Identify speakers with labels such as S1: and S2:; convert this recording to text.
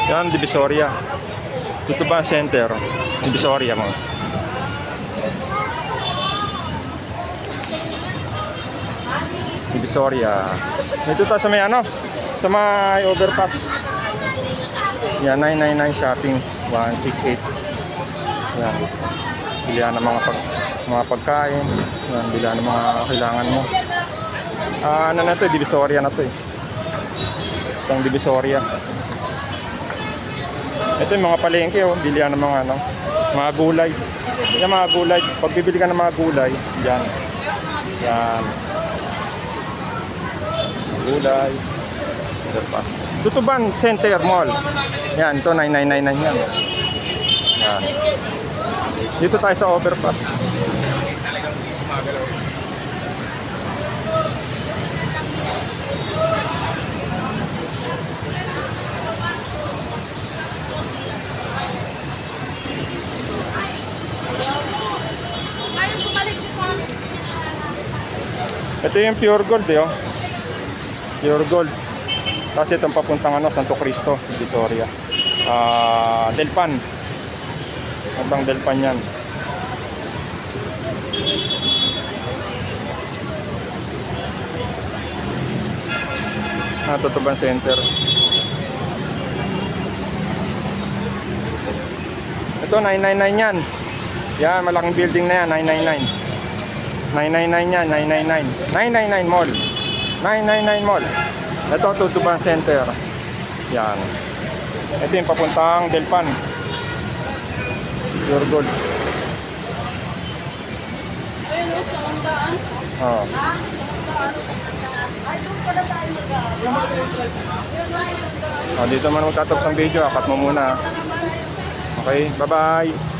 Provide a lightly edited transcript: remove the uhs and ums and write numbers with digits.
S1: Yan, Divisoria. Tutuban Center. Divisoria mo. Divisoria. Dito tayo sa may ano? Sa may overpass. Yan, 999 shopping. 168. Yan. Bilihan ng mga pagkain. Yan, bilihan ng mga kailangan mo. Ano na to, Divisoria na to eh. Itong Divisoria. Ito yung mga palengke, oh. Bilihan ng mga ano, mga gulay. Yan, mga gulay. Pag bibili ka ng mga gulay, yan. Yan. Gulay. Overpass. Tutuban Center Mall. Yan, ito 9999 yan. Yan. Dito tayo sa overpass. Ito yung pure gold eh, oh. Pure gold. Kasi itong papuntang ano, Santo Cristo, Divisoria. Delpan. Hanggang Delpan yan. Tutuban Center. Ito 999 yan. Yan, malaking building na yan, 999. 999 yan, 999. 999 Mall. 999 Mall. Ito, Tutuban Center. Yan. Ito yung papuntang Delpan. Pure gold.
S2: Ayun, sa ondaan.
S1: Oh.
S2: Ha? Ay, doon pala tayo mag-aaral.
S1: Dito man magtatapos ang video. Akat mo muna. Okay, bye-bye.